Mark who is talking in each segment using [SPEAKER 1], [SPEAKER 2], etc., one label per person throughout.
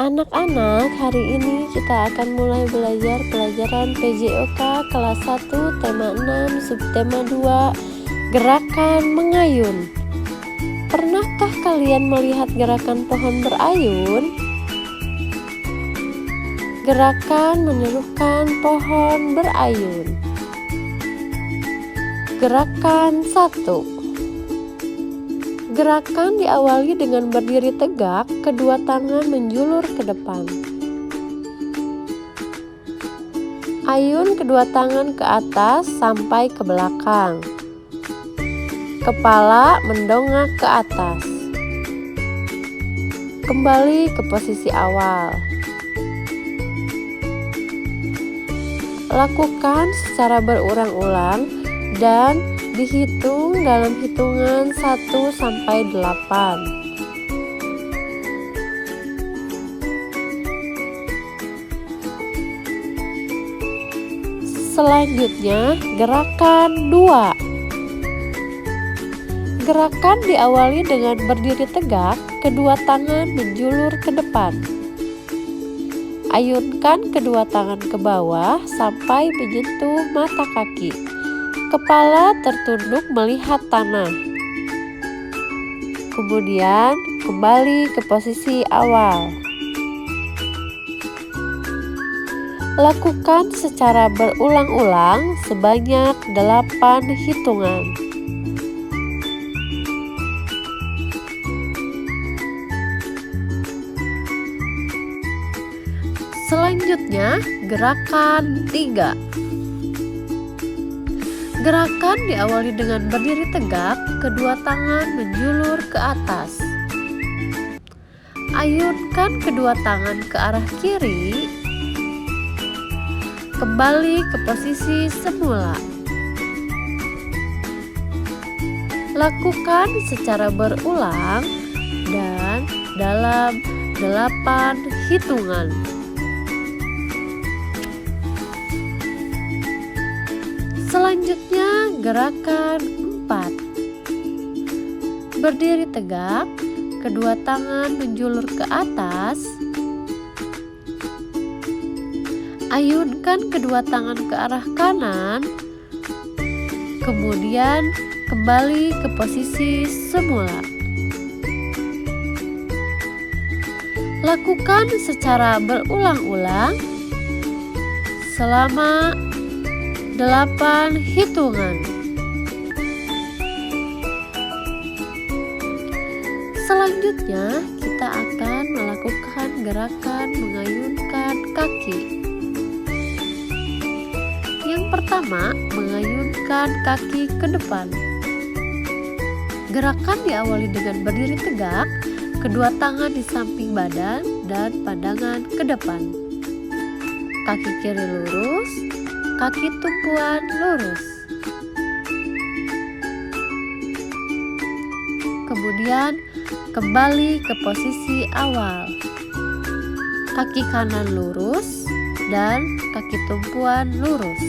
[SPEAKER 1] Anak-anak, hari ini kita akan mulai belajar pelajaran PJOK kelas 1 tema 6 subtema 2 gerakan mengayun. Pernahkah kalian melihat gerakan pohon berayun? Gerakan menerukan pohon berayun. Gerakan 1. Gerakan diawali dengan berdiri tegak, kedua tangan menjulur ke depan. Ayun kedua tangan ke atas sampai ke belakang. Kepala mendongak ke atas. Kembali ke posisi awal. Lakukan secara berulang-ulang dan dihitung dalam hitungan 1 sampai 8. Selanjutnya, gerakan 2. Gerakan diawali dengan berdiri tegak, kedua tangan menjulur ke depan. Ayunkan kedua tangan ke bawah sampai menyentuh mata kaki. Kepala tertunduk melihat tanah. Kemudian kembali ke posisi awal. Lakukan secara berulang-ulang sebanyak 8 hitungan. Selanjutnya, gerakan 3. Gerakan diawali dengan berdiri tegak, kedua tangan menjulur ke atas. Ayunkan kedua tangan ke arah kiri. Kembali ke posisi semula. Lakukan secara berulang dan dalam 8 hitungan. Selanjutnya, gerakan 4. Berdiri tegak, kedua tangan menjulur ke atas. Ayunkan kedua tangan ke arah kanan. Kemudian kembali ke posisi semula. Lakukan secara berulang-ulang selama 8 hitungan. Selanjutnya, kita akan melakukan gerakan mengayunkan kaki. Yang pertama, mengayunkan kaki ke depan. Gerakan diawali dengan berdiri tegak, kedua tangan di samping badan dan pandangan ke depan. Kaki kiri lurus, kaki tumpuan lurus. Kemudian kembali ke posisi awal. Kaki kanan lurus dan kaki tumpuan lurus.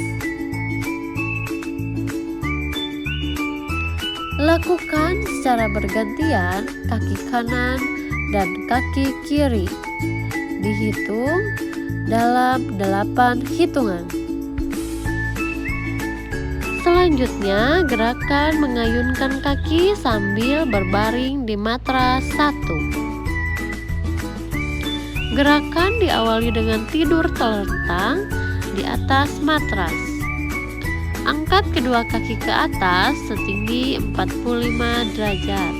[SPEAKER 1] Lakukan secara bergantian kaki kanan dan kaki kiri. Dihitung dalam 8 hitungan. Selanjutnya, gerakan mengayunkan kaki sambil berbaring di matras 1. Gerakan diawali dengan tidur telentang di atas matras. Angkat kedua kaki ke atas setinggi 45 derajat.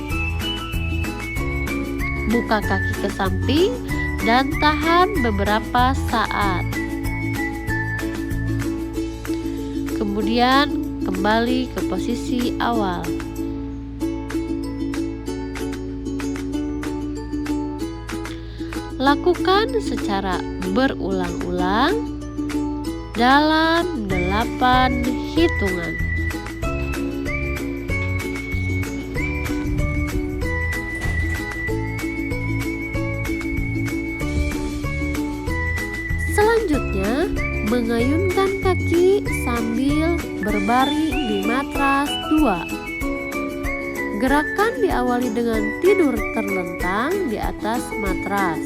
[SPEAKER 1] Buka kaki ke samping dan tahan beberapa saat. Kemudian kembali ke posisi awal. Lakukan secara berulang-ulang dalam 8 hitungan. Selanjutnya, mengayunkan kaki sambil berbaring di matras 2. Gerakan diawali dengan tidur terlentang di atas matras.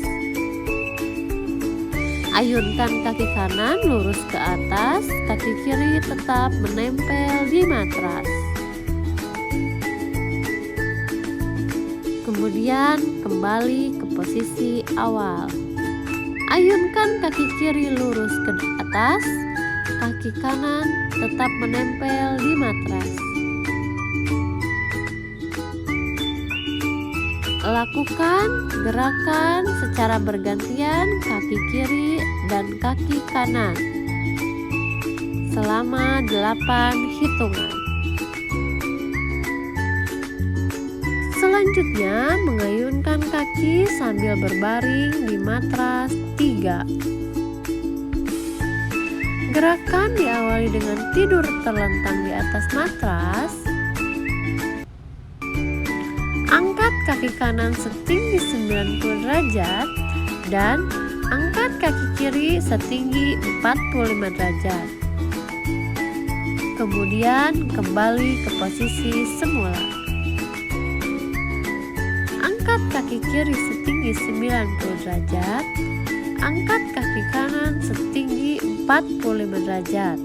[SPEAKER 1] Ayunkan kaki kanan lurus ke atas, kaki kiri tetap menempel di matras. Kemudian kembali ke posisi awal. Ayunkan kaki kiri lurus ke atas, kaki kanan tetap menempel di matras. Lakukan gerakan secara bergantian kaki kiri dan kaki kanan selama 8 hitungan. Selanjutnya, mengayunkan kaki sambil berbaring di matras 3. Gerakan diawali dengan tidur terlentang di atas matras. Angkat kaki kanan setinggi 90 derajat dan angkat kaki kiri setinggi 45 derajat. Kemudian kembali ke posisi semula. Angkat kaki kiri setinggi 90 derajat, angkat kaki kanan setinggi 45 derajat.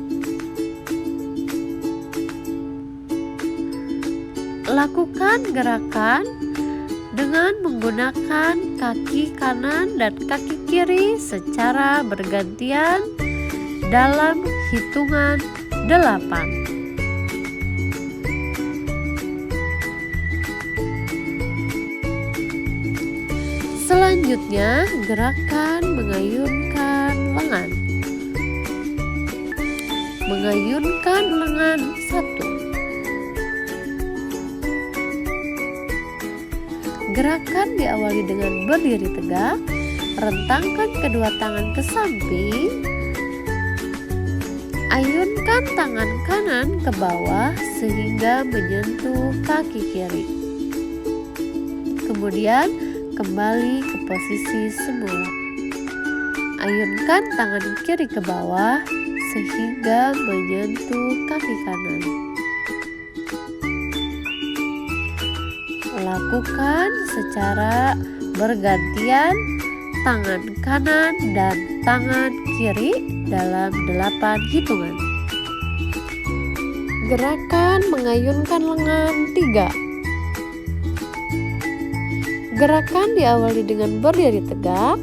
[SPEAKER 1] Lakukan gerakan dengan menggunakan kaki kanan dan kaki kiri secara bergantian dalam hitungan 8. Selanjutnya, gerakan mengayunkan lengan. Mengayunkan lengan 1. Gerakan diawali dengan berdiri tegak, rentangkan kedua tangan ke samping, ayunkan tangan kanan ke bawah sehingga menyentuh kaki kiri. Kemudian kembali ke posisi semula. Ayunkan tangan kiri ke bawah sehingga menyentuh kaki kanan. Lakukan secara bergantian tangan kanan dan tangan kiri dalam 8 hitungan. Gerakan mengayunkan lengan 3. Gerakan diawali dengan berdiri tegak,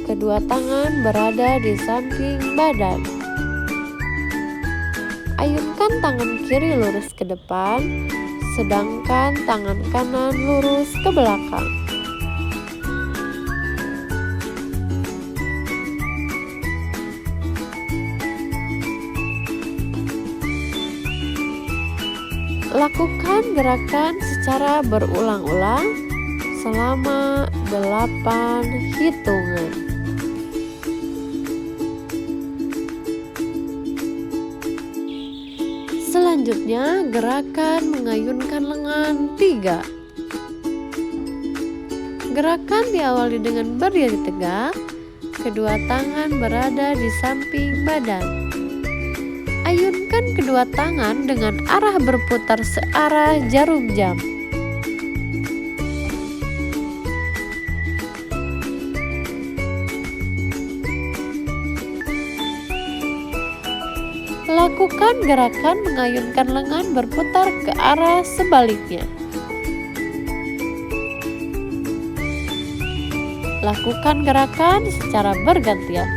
[SPEAKER 1] kedua tangan berada di samping badan. Ayunkan tangan kiri lurus ke depan, sedangkan tangan kanan lurus ke belakang. Lakukan gerakan secara berulang-ulang selama 8 hitungan. Selanjutnya, gerakan mengayunkan lengan 3. Gerakan diawali dengan berdiri tegak, kedua tangan berada di samping badan. Ayunkan kedua tangan dengan arah berputar searah jarum jam. Lakukan gerakan mengayunkan lengan berputar ke arah sebaliknya. Lakukan gerakan secara bergantian.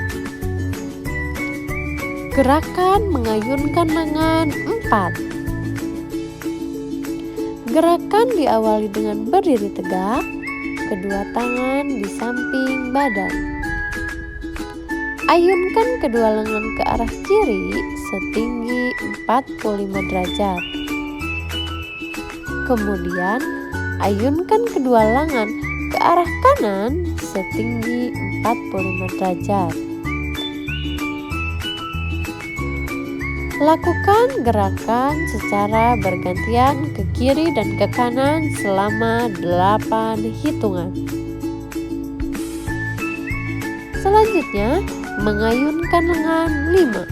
[SPEAKER 1] Gerakan mengayunkan lengan 4. Gerakan diawali dengan berdiri tegak, kedua tangan di samping badan. Ayunkan kedua lengan ke arah kiri setinggi 45 derajat. Kemudian, ayunkan kedua lengan ke arah kanan setinggi 45 derajat. Lakukan gerakan secara bergantian ke kiri dan ke kanan selama 8 hitungan. Selanjutnya, mengayunkan lengan 5.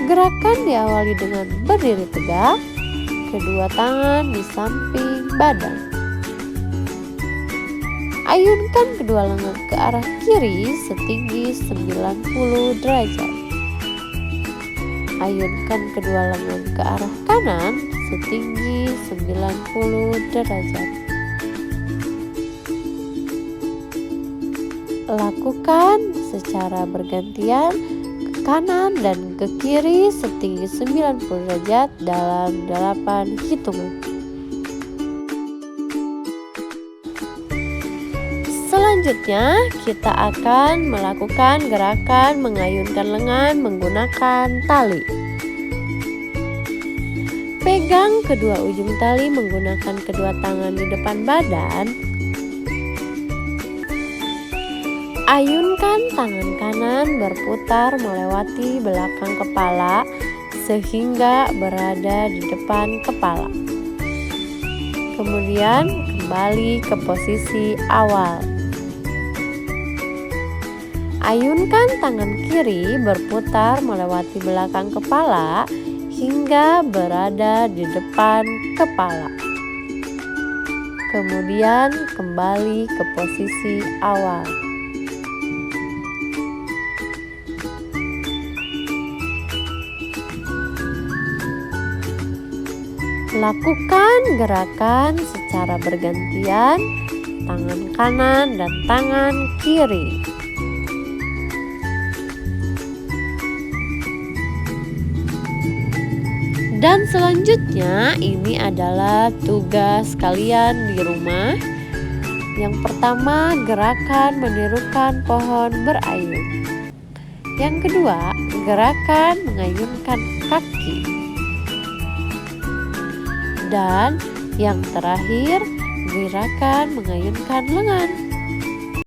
[SPEAKER 1] Gerakan diawali dengan berdiri tegak, kedua tangan di samping badan. Ayunkan kedua lengan ke arah kiri setinggi 90 derajat. Ayunkan kedua lengan ke arah kanan setinggi 90 derajat. Lakukan secara bergantian ke kanan dan ke kiri setinggi 90 derajat dalam 8 hitungan. Selanjutnya, kita akan melakukan gerakan mengayunkan lengan menggunakan tali. Pegang kedua ujung tali menggunakan kedua tangan di depan badan. Ayunkan tangan kanan berputar melewati belakang kepala sehingga berada di depan kepala. Kemudian kembali ke posisi awal. Ayunkan tangan kiri berputar melewati belakang kepala hingga berada di depan kepala. Kemudian kembali ke posisi awal. Lakukan gerakan secara bergantian, tangan kanan dan tangan kiri. Dan selanjutnya ini adalah tugas kalian di rumah. Yang pertama, gerakan menirukan pohon berayun. Yang kedua, gerakan mengayunkan kaki. Dan yang terakhir, gerakan mengayunkan lengan.